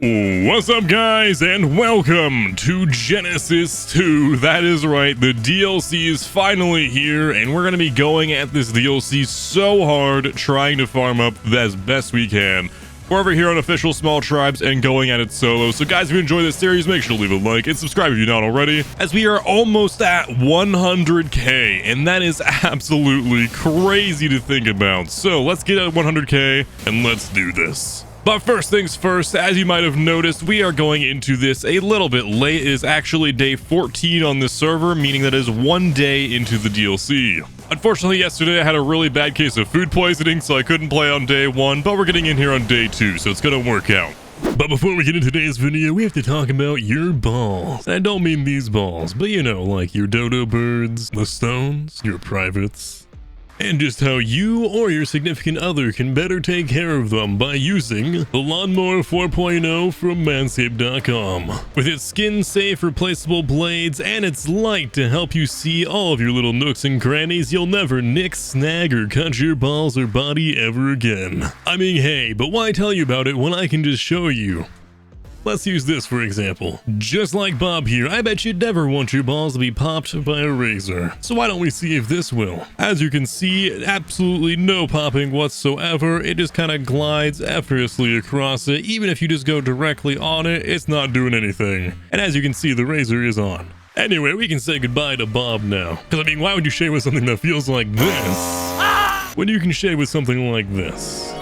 What's up, guys, and welcome to Genesis 2. That is right, the DLC is finally here, and we're going to be going at this DLC so hard, trying to farm up as best we can. We're over here on Official Small Tribes and going at it solo. So guys, if you enjoy this series, make sure to leave a like and subscribe if you're not already, as we are almost at 100k, and that is absolutely crazy to think about. So let's get at 100k and let's do this. But first things first, as you might have noticed, we are going into this a little bit late. It is actually day 14 on this server, meaning that is 1 day into the DLC. Unfortunately, yesterday I had a really bad case of food poisoning, so I couldn't play on day 1, but we're getting in here on day 2, so it's gonna work out. But before we get into today's video, we have to talk about your balls. I don't mean these balls, but you know, like your dodo birds, the stones, your privates, and just how you or your significant other can better take care of them by using the Lawnmower 4.0 from Manscape.com. With its skin-safe replaceable blades and its light to help you see all of your little nooks and crannies, you'll never nick, snag, or cut your balls or body ever again. I mean, hey, but why tell you about it when I can just show you? Let's use this for example. Just like Bob here, I bet you'd never want your balls to be popped by a razor. So why don't we see if this will? As you can see, absolutely no popping whatsoever. It just kind of glides effortlessly across it. Even if you just go directly on it, it's not doing anything. And as you can see, the razor is on. Anyway, we can say goodbye to Bob now. Because I mean, why would you shave with something that feels like this when you can shave with something like this?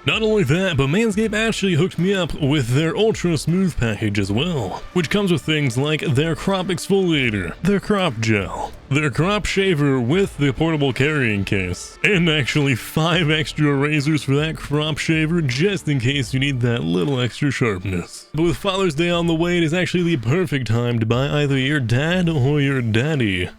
Not only that, but Manscape actually hooked me up with their Ultra Smooth package as well, which comes with things like their crop exfoliator, their crop gel, their crop shaver with the portable carrying case, and actually 5 extra razors for that crop shaver just in case you need that little extra sharpness. But with Father's Day on the way, it is actually the perfect time to buy either your dad or your daddy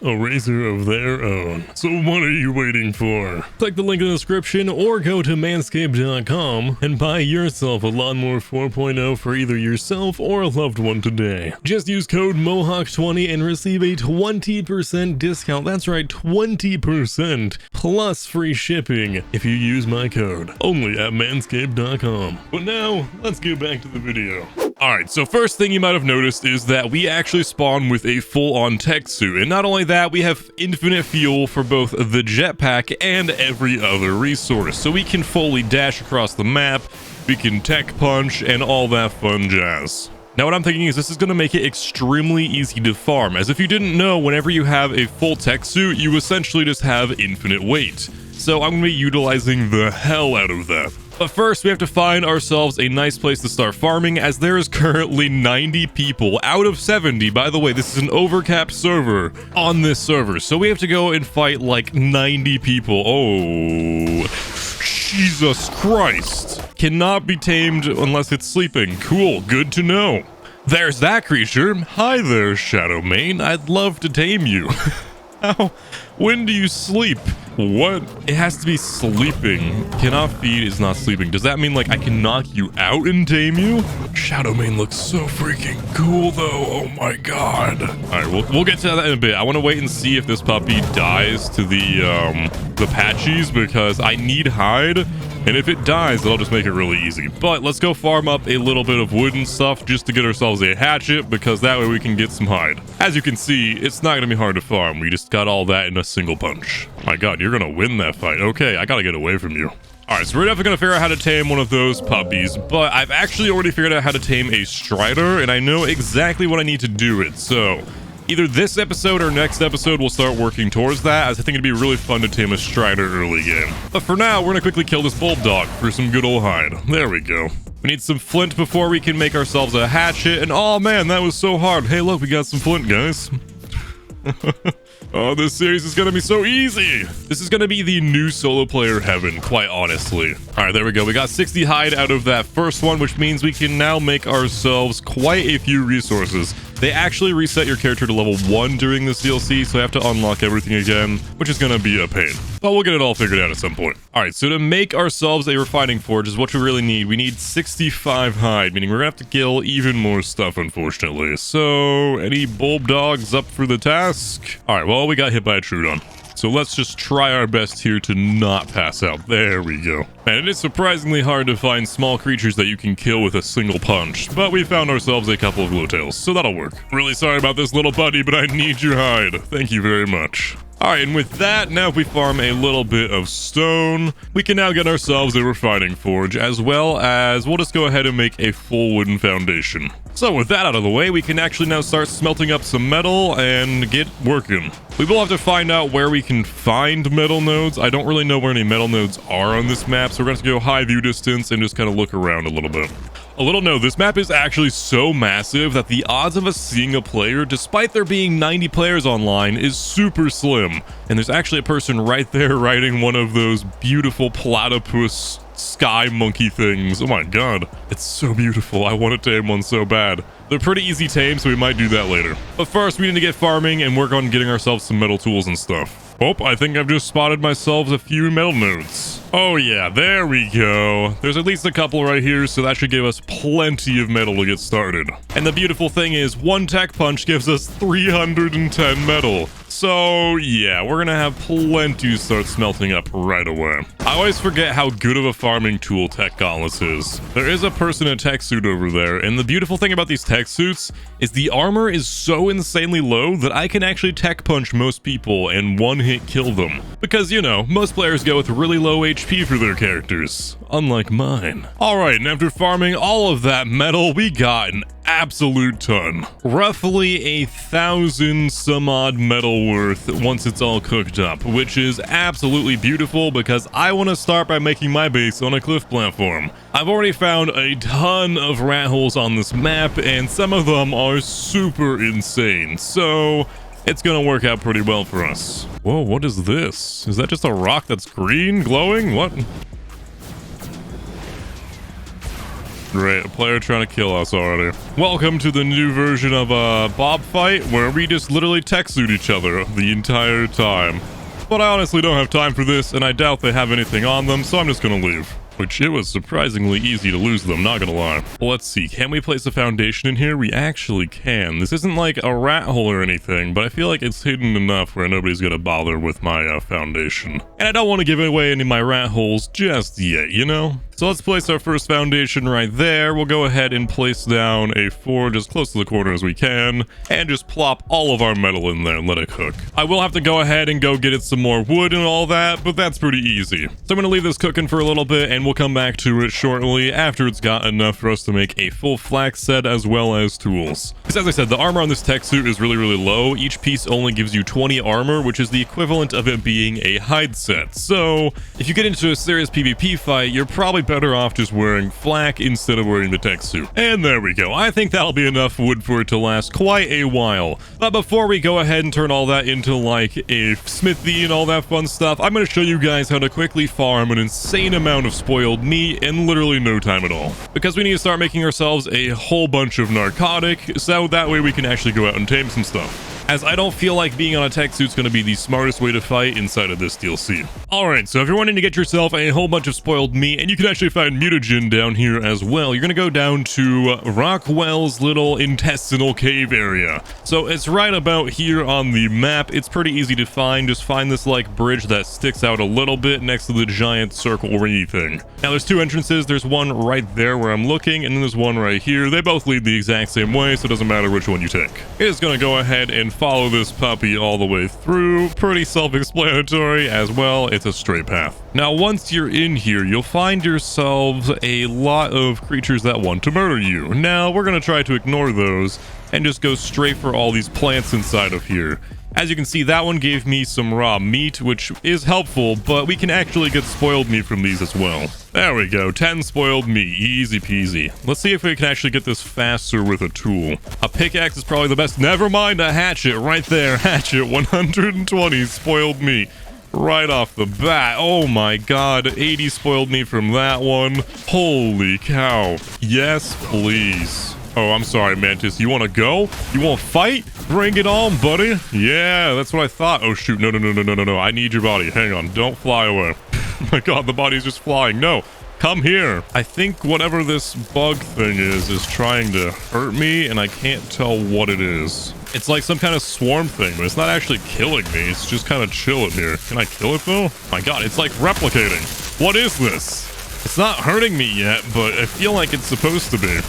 a razor of their own. So what are you waiting for? Click the link in the description or go to manscape.com and buy yourself a Lawnmower 4.0 for either yourself or a loved one today. Just use code Mohawk20 and receive a 20% discount. That's right, 20% plus free shipping if you use my code. Only at manscape.com. But now, let's get back to the video. Alright, so first thing you might have noticed is that we actually spawn with a full-on tech suit, and not only that, we have infinite fuel for both the jetpack and every other resource, so we can fully dash across the map, we can tech punch, and all that fun jazz. Now what I'm thinking is this is going to make it extremely easy to farm, as if you didn't know, whenever you have a full tech suit, you essentially just have infinite weight. So I'm going to be utilizing the hell out of that. But first, we have to find ourselves a nice place to start farming, as there is currently 90 people out of 70. By the way, this is an overcapped server on this server, so we have to go and fight like 90 people. Oh, Jesus Christ. Cannot be tamed unless it's sleeping. Cool, good to know. There's that creature. Hi there, Shadowmane. I'd love to tame you. How? When do you sleep? What? It has to be sleeping. Cannot feed is not sleeping. Does that mean like I can knock you out and tame you? Shadowmane looks so freaking cool though. Oh my god. Alright, we'll get to that in a bit. I want to wait and see if this puppy dies to the patchies, because I need hide. And if it dies, that'll just make it really easy. But let's go farm up a little bit of wood and stuff just to get ourselves a hatchet, because that way we can get some hide. As you can see, it's not going to be hard to farm. We just got all that in a single punch. My god, you're going to win that fight. Okay, I got to get away from you. Alright, so we're definitely going to figure out how to tame one of those puppies, but I've actually already figured out how to tame a strider, and I know exactly what I need to do it, so either this episode or next episode we'll start working towards that, as I think it'd be really fun to tame a strider early game. But for now, we're gonna quickly kill this bulldog for some good old hide. There we go. We need some flint before we can make ourselves a hatchet, and oh man, that was so hard. Hey look, we got some flint, guys. Oh, this series is gonna be so easy. This is gonna be the new solo player heaven, quite honestly. All right, there we go. We got 60 hide out of that first one, which means we can now make ourselves quite a few resources. They actually reset your character to level 1 during this DLC, so I have to unlock everything again, which is gonna be a pain. But we'll get it all figured out at some point. All right, so to make ourselves a refining forge is what we really need. We need 65 hide, meaning we're gonna have to kill even more stuff, unfortunately. So, any bulb dogs up for the task? All right, well, we got hit by a Trudon. So let's just try our best here to not pass out. There we go. And it is surprisingly hard to find small creatures that you can kill with a single punch, but we found ourselves a couple of glowtails, so that'll work. Really sorry about this, little buddy, but I need your hide. Thank you very much. Alright, and with that, now if we farm a little bit of stone, we can now get ourselves a refining forge, as well as we'll just go ahead and make a full wooden foundation. So with that out of the way, we can actually now start smelting up some metal and get working. We will have to find out where we can find metal nodes. I don't really know where any metal nodes are on this map, so we're going to go high view distance and just kind of look around a little bit. A little note, this map is actually so massive that the odds of us seeing a player, despite there being 90 players online, is super slim. And there's actually a person right there riding one of those beautiful platypus sky monkey things. Oh my god, it's so beautiful. I want to tame one so bad. They're pretty easy tame, so we might do that later. But first, we need to get farming and work on getting ourselves some metal tools and stuff. Oh, I think I've just spotted myself a few metal nodes. Oh yeah, there we go. There's at least a couple right here, so that should give us plenty of metal to get started. And the beautiful thing is, one tech punch gives us 310 metal. So yeah, we're gonna have plenty to start smelting up right away. I always forget how good of a farming tool TeknoAXE is. There is a person in a tech suit over there, and the beautiful thing about these tech suits is the armor is so insanely low that I can actually tech punch most people and one hit kill them. Because, you know, most players go with really low HP for their characters, unlike mine. Alright, and after farming all of that metal, we got an absolute ton. Roughly 1,000 some odd metal worth once it's all cooked up, which is absolutely beautiful because I want to start by making my base on a cliff platform. I've already found a ton of rat holes on this map, and some of them are super insane, so it's gonna work out pretty well for us. Whoa, what is this? Is that just a rock that's green, glowing? What? Great, a player trying to kill us already. Welcome to the new version of a Bob fight where we just literally tech suit each other the entire time. But I honestly don't have time for this, and I doubt they have anything on them, so I'm just gonna leave. Which it was surprisingly easy to lose them, not gonna lie. Well, let's see, can we place a foundation in here? We actually can. This isn't like a rat hole or anything, but I feel like it's hidden enough where nobody's gonna bother with my foundation. And I don't want to give away any of my rat holes just yet, you know? So let's place our first foundation right there. We'll go ahead and place down a forge as close to the corner as we can, and just plop all of our metal in there and let it cook. I will have to go ahead and go get it some more wood and all that, but that's pretty easy. So I'm gonna leave this cooking for a little bit, and we'll come back to it shortly after it's got enough for us to make a full flax set as well as tools. Because as I said, the armor on this tech suit is really low. Each piece only gives you 20 armor, which is the equivalent of it being a hide set. So if you get into a serious PvP fight, you're probably better off just wearing flak instead of wearing the tech suit. And there we go. I think that'll be enough wood for it to last quite a while. But before we go ahead and turn all that into like a smithy and all that fun stuff, I'm going to show you guys how to quickly farm an insane amount of spoiled meat in literally no time at all. Because we need to start making ourselves a whole bunch of narcotic, so that way we can actually go out and tame some stuff. As I don't feel like being on a tech suit's going to be the smartest way to fight inside of this DLC. Alright, so if you're wanting to get yourself a whole bunch of spoiled meat, and you can actually find mutagen down here as well, you're going to go down to Rockwell's little intestinal cave area. So it's right about here on the map. It's pretty easy to find. Just find this like bridge that sticks out a little bit next to the giant circle ringy thing. Now there's two entrances. There's one right there where I'm looking, and then there's one right here. They both lead the exact same way, so it doesn't matter which one you take. It is going to go ahead and follow this puppy all the way through. Pretty self-explanatory as well. It's a straight path. Now once you're in here, you'll find yourselves a lot of creatures that want to murder you. Now we're going to try to ignore those and just go straight for all these plants inside of here. As you can see, that one gave me some raw meat, which is helpful, but we can actually get spoiled meat from these as well. There we go, 10 spoiled meat, easy peasy. Let's see if we can actually get this faster with a tool. A pickaxe is probably the best. Never mind, a hatchet right there. Hatchet, 120 spoiled meat. Right off the bat. Oh my god, 80 spoiled meat from that one. Holy cow. Yes, please. Oh, I'm sorry, Mantis. You want to go? You want to fight? Bring it on, buddy. Yeah, that's what I thought. Oh, shoot. No. I need your body. Hang on. Don't fly away. Oh my god, the body's just flying. No. Come here. I think whatever this bug thing is trying to hurt me, and I can't tell what it is. It's like some kind of swarm thing, but it's not actually killing me. It's just kind of chilling here. Can I kill it though? My God, it's like replicating. What is this? It's not hurting me yet, but I feel like it's supposed to be.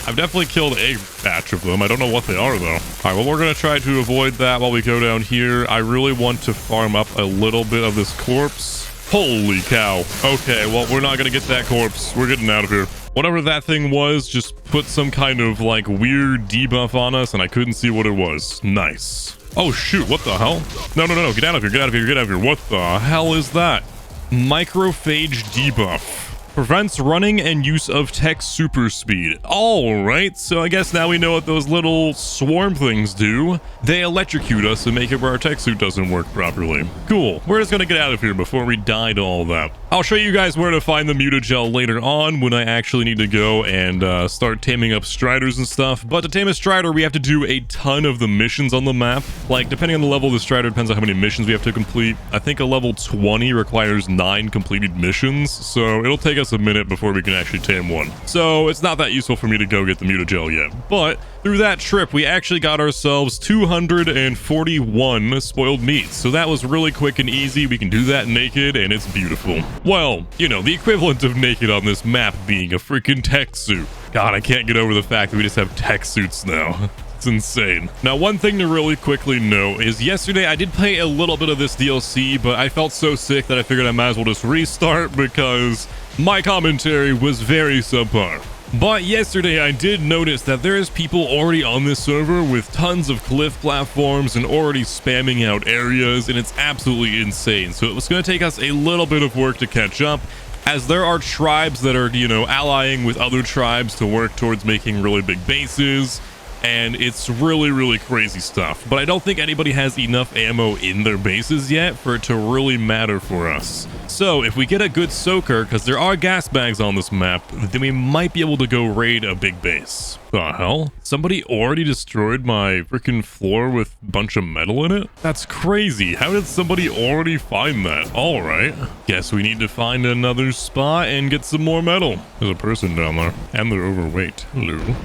I've definitely killed a batch of them. I don't know what they are though. All right, well, we're going to try to avoid that while we go down here. I really want to farm up a little bit of this corpse. Holy cow. Okay, well, we're not going to get that corpse. We're getting out of here. Whatever that thing was, just put some kind of like weird debuff on us, and I couldn't see what it was. Nice. Oh shoot, what the hell? No, get out of here, get out of here, get out of here. What the hell is that? Microphage debuff. Prevents running and use of tech super speed. All right, so I guess now we know what those little swarm things do. They electrocute us and make it where our tech suit doesn't work properly. Cool. We're just gonna get out of here before we die to all that. I'll show you guys where to find the mutagel later on when I actually need to go and start taming up striders and stuff. But to tame a strider, we have to do a ton of the missions on the map. Like, depending on the level of the strider, depends on how many missions we have to complete. I think a level 20 requires 9 completed missions, so it'll take us a minute before we can actually tame one. So it's not that useful for me to go get the mutagel yet. But through that trip, we actually got ourselves 241 spoiled meats. So that was really quick and easy. We can do that naked, and it's beautiful. Well, you know, the equivalent of naked on this map being a freaking tech suit. God, I can't get over the fact that we just have tech suits now. It's insane. Now, one thing to really quickly note is yesterday I did play a little bit of this DLC, but I felt so sick that I figured I might as well just restart because my commentary was very subpar. But yesterday I did notice that there's people already on this server with tons of cliff platforms and already spamming out areas, and it's absolutely insane. So it was going to take us a little bit of work to catch up, as there are tribes that are, you know, allying with other tribes to work towards making really big bases. And it's really crazy stuff. But I don't think anybody has enough ammo in their bases yet for it to really matter for us. So if we get a good soaker, because there are gas bags on this map, then we might be able to go raid a big base. The hell? Somebody already destroyed my freaking floor with a bunch of metal in it? That's crazy. How did somebody already find that? All right. Guess we need to find another spot and get some more metal. There's a person down there, and they're overweight. Hello.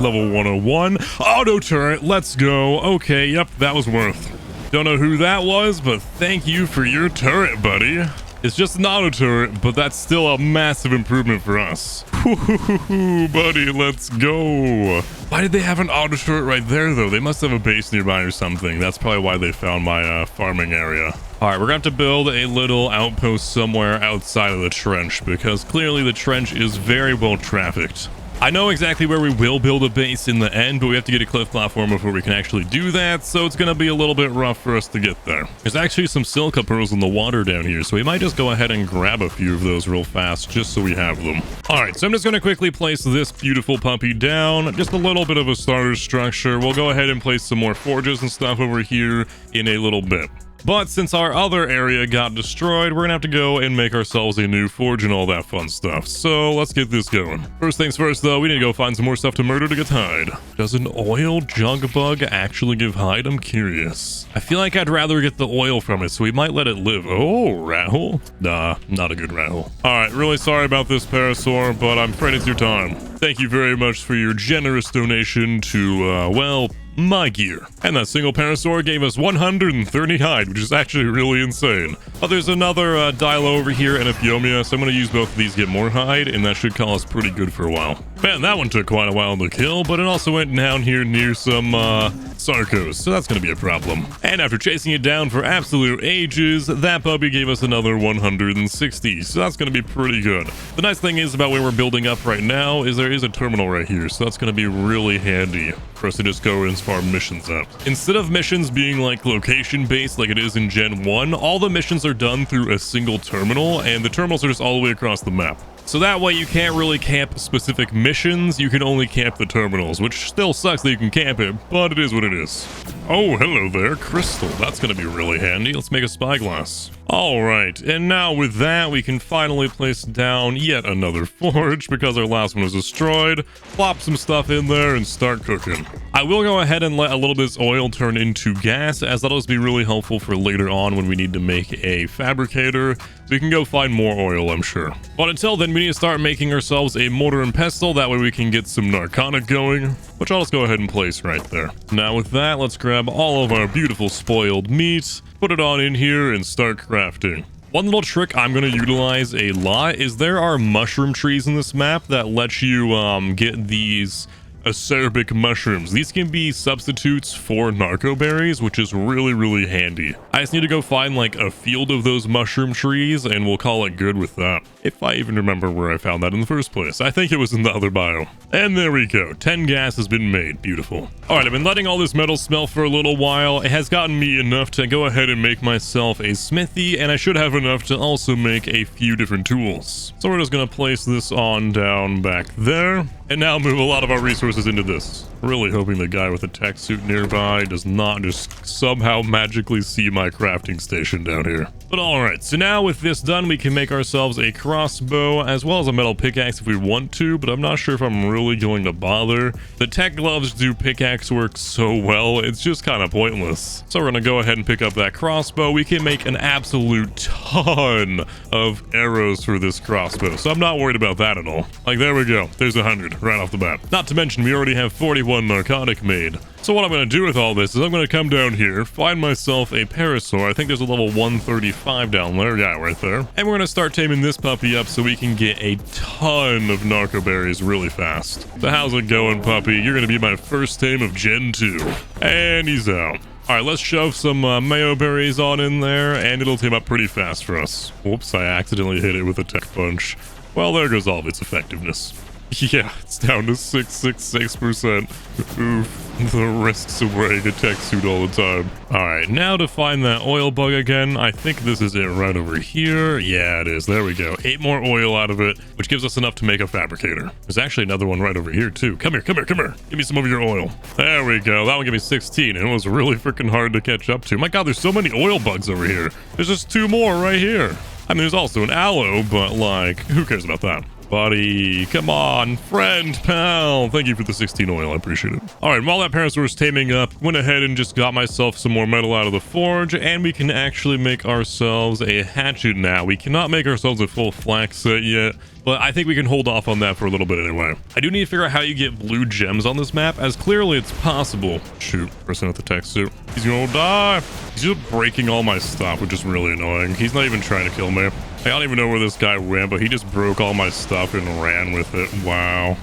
Level 101. Auto turret. Let's go. Okay, yep, that was worth. Don't know who that was, but thank you for your turret, buddy. It's just an auto turret, but that's still a massive improvement for us. Buddy, let's go. Why did they have an auto turret right there, though? They must have a base nearby or something. That's probably why they found my farming area. All right, we're going to have to build a little outpost somewhere outside of the trench, because clearly the trench is very well trafficked. I know exactly where we will build a base in the end, but we have to get a cliff platform before we can actually do that, so it's going to be a little bit rough for us to get there. There's actually some silica pearls in the water down here, so we might just go ahead and grab a few of those real fast, just so we have them. Alright, so I'm just going to quickly place this beautiful puppy down, just a little bit of a starter structure. We'll go ahead and place some more forges and stuff over here in a little bit. But since our other area got destroyed, we're gonna have to go and make ourselves a new forge and all that fun stuff. So let's get this going. First things first though, we need to go find some more stuff to murder to get hide. Does an oil jug bug actually give hide? I'm curious. I feel like I'd rather get the oil from it, so we might let it live. Oh, rat hole? Nah, not a good rat hole. Alright, really sorry about this, Parasaur, but I'm afraid it's your time. Thank you very much for your generous donation to, well, my gear. And that single Parasaur gave us 130 hide, which is actually really insane. But there's another Dilo over here and a Phiomia, so I'm going to use both of these to get more hide, and that should call us pretty good for a while. Man, that one took quite a while to kill, but it also went down here near some Sarcos, so that's going to be a problem. And after chasing it down for absolute ages, that puppy gave us another 160, so that's going to be pretty good. The nice thing is about where we're building up right now is there is a terminal right here, so that's going to be really handy for us to just go and farm missions up. Instead of missions being like location based like it is in Gen 1, all the missions are done through a single terminal, and the terminals are just all the way across the map. So that way you can't really camp specific missions, you can only camp the terminals, which still sucks that you can camp it, but it is what it is. Oh, hello there, crystal. That's gonna be really handy. Let's make a spyglass. All right, and now with that, we can finally place down yet another forge because our last one was destroyed. Plop some stuff in there and start cooking. I will go ahead and let a little bit of this oil turn into gas, as that'll be really helpful for later on when we need to make a fabricator. We can go find more oil, I'm sure. But until then, we need to start making ourselves a mortar and pestle. That way we can get some narcotic going, which I'll just go ahead and place right there. Now with that, let's grab all of our beautiful spoiled meat, put it on in here, and start crafting. One little trick I'm going to utilize a lot is there are mushroom trees in this map that let you get these acerbic mushrooms. These can be substitutes for narco berries, which is really, really handy. I just need to go find like a field of those mushroom trees and we'll call it good with that. If I even remember where I found that in the first place. I think it was in the other biome. And there we go. 10 gas has been made. Beautiful. All right, I've been letting all this metal smell for a little while. It has gotten me enough to go ahead and make myself a smithy, and I should have enough to also make a few different tools. So we're just going to place this on down back there. And now move a lot of our resources into this. Really hoping the guy with the tech suit nearby does not just somehow magically see my crafting station down here. But alright, so now with this done, we can make ourselves a crossbow as well as a metal pickaxe if we want to, but I'm not sure if I'm really going to bother. The tech gloves do pickaxe work so well, it's just kind of pointless. So we're going to go ahead and pick up that crossbow. We can make an absolute ton of arrows for this crossbow, so I'm not worried about that at all. Like, there we go. There's 100 right off the bat. Not to mention, we already have 41 narcotic made. So what I'm going to do with all this is I'm going to come down here, find myself a parasaur. I think there's a level 135 down there. Yeah, right there. And we're going to start taming this puppy up so we can get a ton of narco berries really fast. So how's it going, puppy? You're going to be my first tame of Gen 2. And he's out. All right, let's shove some mayo berries on in there, and it'll tame up pretty fast for us. Whoops, I accidentally hit it with a tech punch. Well, there goes all of its effectiveness. Yeah, it's down to 666%. Oof, the risks of wearing a tech suit all the time. Alright, now to find that oil bug again. I think this is it right over here. Yeah, it is. There we go. 8 more oil out of it, which gives us enough to make a fabricator. There's actually another one right over here, too. Come here, come here, come here. Give me some of your oil. There we go. That one gave me 16, and it was really freaking hard to catch up to. My god, there's so many oil bugs over here. There's just 2 more right here. I mean, there's also an aloe, but, like, who cares about that? Buddy, come on, friend, pal. Thank you for the 16 oil, I appreciate it. All right, while that parasaur was taming up, went ahead and just got myself some more metal out of the forge, and we can actually make ourselves a hatchet now. We cannot make ourselves a full flax set yet, but I think we can hold off on that for a little bit anyway. I do need to figure out how you get blue gems on this map, as clearly it's possible. Shoot, person with the tech suit. He's gonna die. He's just breaking all my stuff, which is really annoying. He's not even trying to kill me. I don't even know where this guy went, but he just broke all my stuff and ran with it. Wow.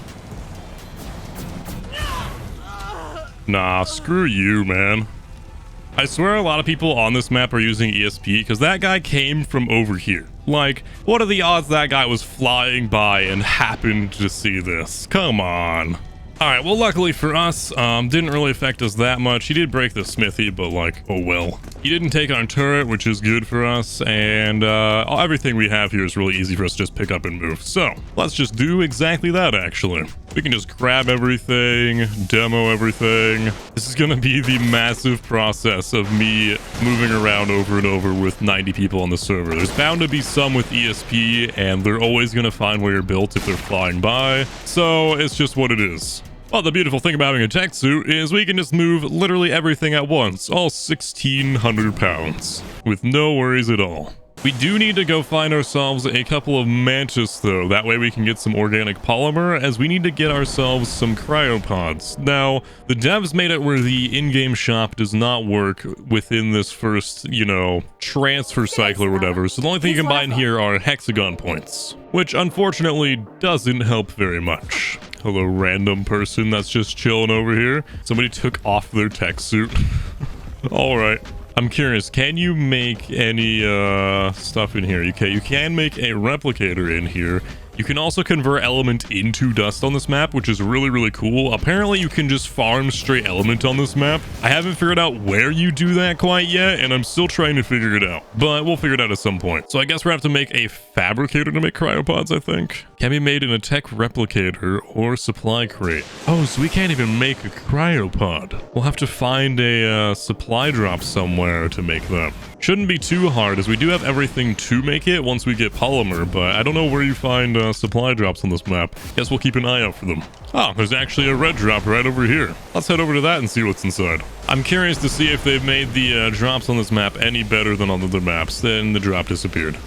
Nah, screw you, man. I swear a lot of people on this map are using ESP because that guy came from over here. Like, what are the odds that guy was flying by and happened to see this? Come on. Alright, well, luckily for us, didn't really affect us that much. He did break the smithy, but like, oh well. He didn't take our turret, which is good for us, and everything we have here is really easy for us to just pick up and move. So, let's just do exactly that, actually. We can just grab everything, demo everything. This is gonna be the massive process of me moving around over and over with 90 people on the server. There's bound to be some with ESP, and they're always gonna find where you're built if they're flying by. So, it's just what it is. Well, the beautiful thing about having a tech suit is we can just move literally everything at once, all 1,600 pounds, with no worries at all. We do need to go find ourselves a couple of mantis, though. That way we can get some organic polymer, as we need to get ourselves some cryopods. Now, the devs made it where the in-game shop does not work within this first, you know, transfer cycle or whatever. So the only thing you can buy in here are hexagon points, which unfortunately doesn't help very much. Hello, random person that's just chilling over here. Somebody took off their tech suit. All right. I'm curious, can you make any stuff in here? Okay, you can make a replicator in here. You can also convert element into dust on this map, which is really, really cool. Apparently, you can just farm straight element on this map. I haven't figured out where you do that quite yet, and I'm still trying to figure it out. But we'll figure it out at some point. So I guess we're going to have to make a fabricator to make cryopods, I think. Can be made in a tech replicator or supply crate. Oh, so we can't even make a cryopod. We'll have to find a supply drop somewhere to make that. Shouldn't be too hard, as we do have everything to make it once we get polymer, but I don't know where you find supply drops on this map. Guess we'll keep an eye out for them. Ah, there's actually a red drop right over here. Let's head over to that and see what's inside. I'm curious to see if they've made the drops on this map any better than on other maps. Then the drop disappeared.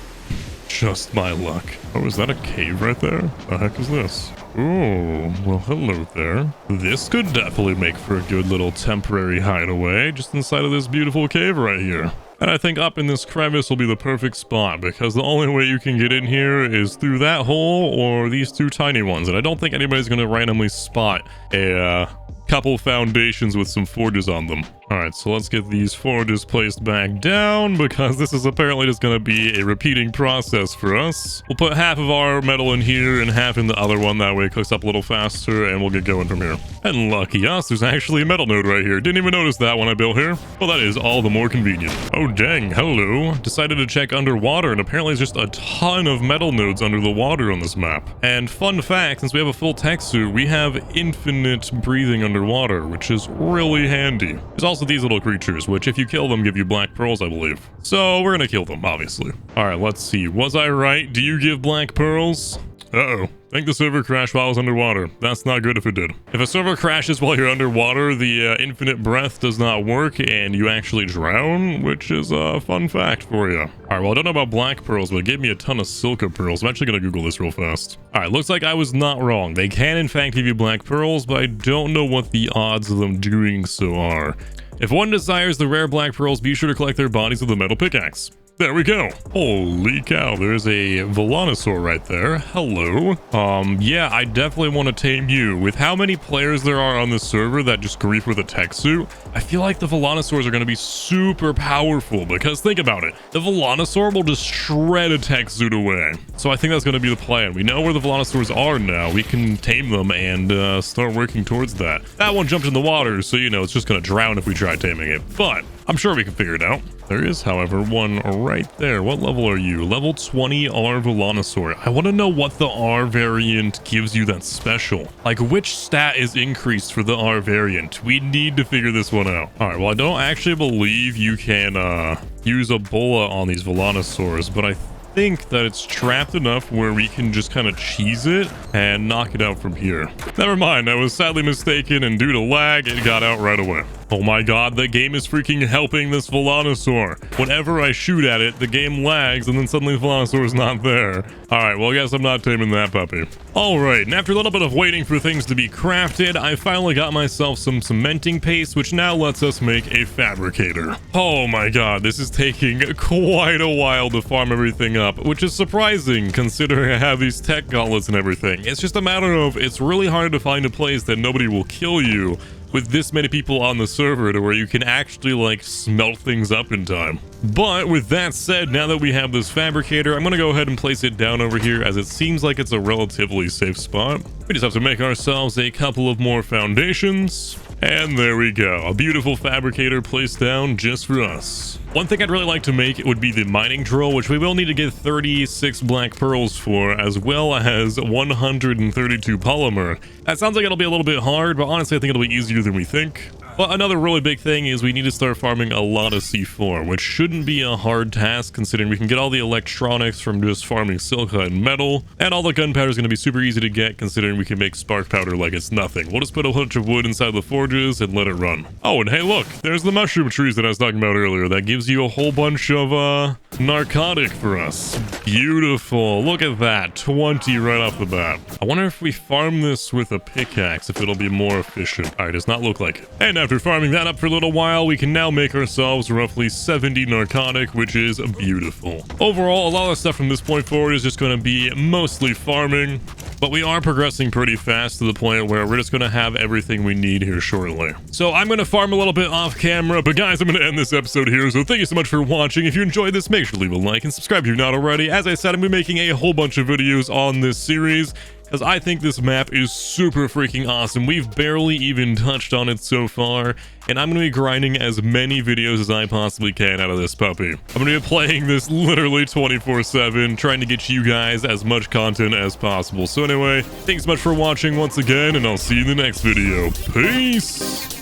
Just my luck. Oh, is that a cave right there? The heck is this? Oh, well, hello there. This could definitely make for a good little temporary hideaway just inside of this beautiful cave right here. And I think up in this crevice will be the perfect spot, because the only way you can get in here is through that hole or these two tiny ones. And I don't think anybody's going to randomly spot a couple foundations with some forges on them. Alright, so let's get these forges placed back down, because this is apparently just going to be a repeating process for us. We'll put half of our metal in here and half in the other one, that way it cooks up a little faster, and we'll get going from here. And lucky us, there's actually a metal node right here. Didn't even notice that when I built here. Well, that is all the more convenient. Oh dang, hello. Decided to check underwater, and apparently there's just a ton of metal nodes under the water on this map. And fun fact, since we have a full tech suit, we have infinite breathing underwater, which is really handy. There's also these little creatures, which if you kill them, give you black pearls, I believe. So we're gonna kill them, obviously. All right, let's see. Was I right? Do you give black pearls? Uh-oh. I think the server crashed while I was underwater. That's not good if it did. If a server crashes while you're underwater, the infinite breath does not work and you actually drown, which is a fun fact for you. All right, well, I don't know about black pearls, but it gave me a ton of silica pearls. I'm actually going to Google this real fast. All right, looks like I was not wrong. They can, in fact, give you black pearls, but I don't know what the odds of them doing so are. If one desires the rare black pearls, be sure to collect their bodies with a metal pickaxe. There we go. Holy cow, there's a Volanosaur right there. Hello. Yeah, I definitely want to tame you. With how many players there are on this server that just grief with a tech suit, I feel like the Volanosaurs are going to be super powerful, because think about it. The Volanosaur will just shred a tech suit away. So I think that's going to be the plan. We know where the Volanosaurs are now. We can tame them and start working towards that. That one jumped in the water, so you know it's just going to drown if we try taming it. But I'm sure we can figure it out. There is, however, one right there. What level are you? Level 20 R Volanosaur. I want to know what the R variant gives you that's special. Like, which stat is increased for the R variant? We need to figure this one out. All right, well, I don't actually believe you can use a bola on these Volanosaurs, but I think that it's trapped enough where we can just kind of cheese it and knock it out from here. Never mind, I was sadly mistaken, and due to lag, it got out right away. Oh my god, the game is freaking helping this Volanosaur. Whenever I shoot at it, the game lags, and then suddenly the Volanosaur is not there. Alright, well, I guess I'm not taming that puppy. Alright, and after a little bit of waiting for things to be crafted, I finally got myself some cementing paste, which now lets us make a fabricator. Oh my god, this is taking quite a while to farm everything up, which is surprising considering I have these tech gauntlets and everything. It's just a matter of, it's really hard to find a place that nobody will kill you with this many people on the server to where you can actually like smelt things up in time. But with that said, now that we have this fabricator, I'm gonna go ahead and place it down over here, as it seems like it's a relatively safe spot. We just have to make ourselves a couple of more foundations. And there we go, a beautiful fabricator placed down just for us. One thing I'd really like to make would be the mining drill, which we will need to get 36 black pearls for, as well as 132 polymer. That sounds like it'll be a little bit hard, but honestly I think it'll be easier than we think. But another really big thing is we need to start farming a lot of C4, which shouldn't be a hard task considering we can get all the electronics from just farming silica and metal, and all the gunpowder is going to be super easy to get considering we can make spark powder like it's nothing. We'll just put a bunch of wood inside the forges and let it run. Oh, and hey look, there's the mushroom trees that I was talking about earlier. That gives you a whole bunch of narcotic for us. Beautiful, look at that, 20 right off the bat. I wonder if we farm this with a pickaxe, if it'll be more efficient. Alright, does not look like it. And after farming that up for a little while, we can now make ourselves roughly 70 narcotic, which is beautiful. Overall, a lot of stuff from this point forward is just going to be mostly farming. but we are progressing pretty fast to the point where we're just going to have everything we need here shortly. So I'm going to farm a little bit off camera, but guys, I'm going to end this episode here. So thank you so much for watching. If you enjoyed this, make sure to leave a like and subscribe if you're not already. As I said, I'm going to be making a whole bunch of videos on this series, because I think this map is super freaking awesome. We've barely even touched on it so far, and I'm going to be grinding as many videos as I possibly can out of this puppy. I'm going to be playing this literally 24/7, trying to get you guys as much content as possible. So anyway, thanks so much for watching once again, and I'll see you in the next video. Peace!